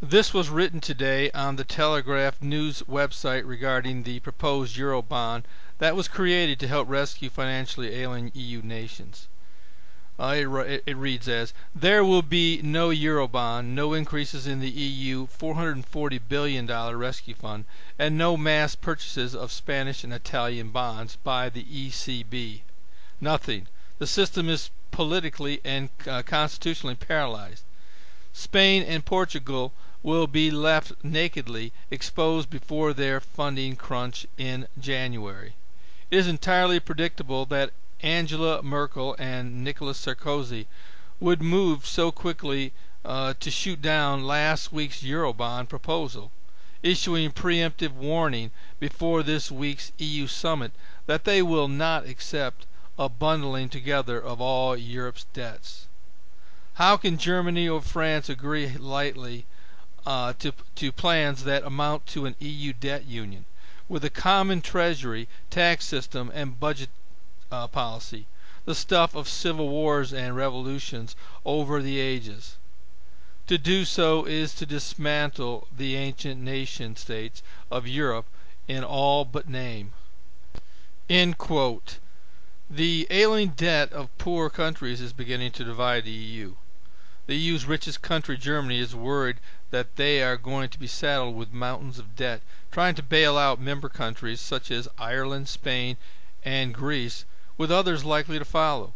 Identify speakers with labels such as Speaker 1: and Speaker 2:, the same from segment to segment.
Speaker 1: This was written today on the Telegraph news website regarding the proposed Eurobond that was created to help rescue financially ailing EU nations. It reads as, there will be no Eurobond, no increases in the EU $440 billion rescue fund, and no mass purchases of Spanish and Italian bonds by the ECB. Nothing. The system is politically and constitutionally paralyzed. Spain and Portugal will be left nakedly exposed before their funding crunch in January. It is entirely predictable that Angela Merkel and Nicolas Sarkozy would move so quickly to shoot down last week's Eurobond proposal, issuing preemptive warning before this week's EU summit that they will not accept a bundling together of all Europe's debts. How can Germany or France agree lightly to plans that amount to an EU debt union, with a common treasury, tax system, and budget policy, the stuff of civil wars and revolutions over the ages? To do so is to dismantle the ancient nation-states of Europe in all but name. End quote. The ailing debt of poor countries is beginning to divide the EU. The EU's richest country, Germany, is worried that they are going to be saddled with mountains of debt, trying to bail out member countries such as Ireland, Spain, and Greece, with others likely to follow.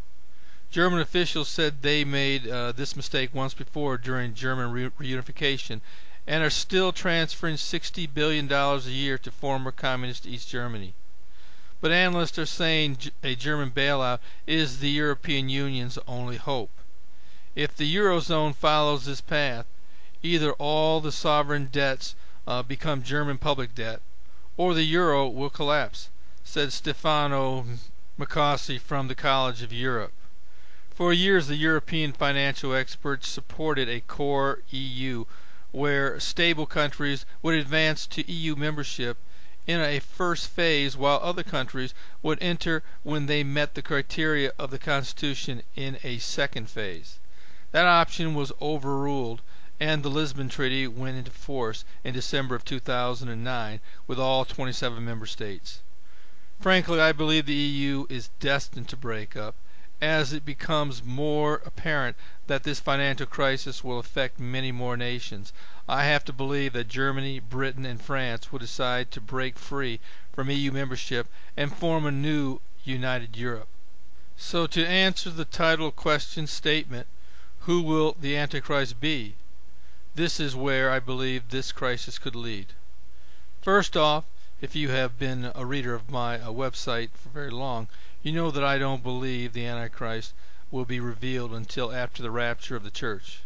Speaker 1: German officials said they made this mistake once before during German reunification and are still transferring $60 billion a year to former communist East Germany. But analysts are saying a German bailout is the European Union's only hope. If the Eurozone follows this path, either all the sovereign debts become German public debt, or the euro will collapse, said Stefano Micossi from the College of Europe. For years, the European financial experts supported a core EU where stable countries would advance to EU membership in a first phase, while other countries would enter when they met the criteria of the Constitution in a second phase. That option was overruled, and the Lisbon Treaty went into force in December of 2009 with all 27 member states. Frankly, I believe the EU is destined to break up, as it becomes more apparent that this financial crisis will affect many more nations. I have to believe that Germany, Britain, and France will decide to break free from EU membership and form a new united Europe. So to answer the title question statement, who will the Antichrist be? This is where I believe this crisis could lead. First off, if you have been a reader of my website for very long, you know that I don't believe the Antichrist will be revealed until after the rapture of the church.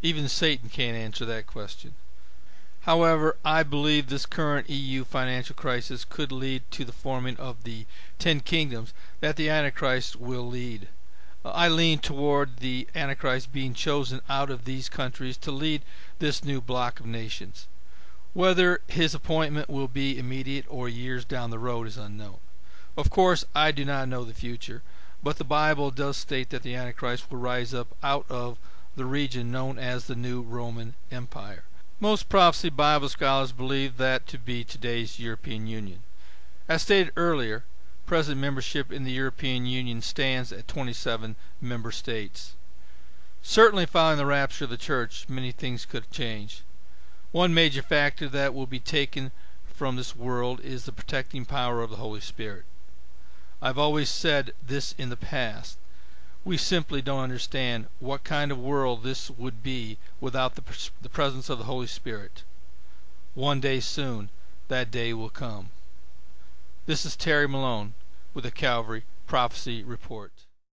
Speaker 1: Even Satan can't answer that question. However, I believe this current EU financial crisis could lead to the forming of the 10 kingdoms that the Antichrist will lead. I lean toward the Antichrist being chosen out of these countries to lead this new block of nations. Whether his appointment will be immediate or years down the road is unknown. Of course, I do not know the future, but the Bible does state that the Antichrist will rise up out of the region known as the New Roman Empire. Most prophecy Bible scholars believe that to be today's European Union. As stated earlier, present membership in the European Union stands at 27 member states. Certainly following the rapture of the church, many things could change. One major factor that will be taken from this world is the protecting power of the Holy Spirit. I've always said this in the past. We simply don't understand what kind of world this would be without the presence of the Holy Spirit. One day soon, that day will come. This is Terry Malone with the Calvary Prophecy Report.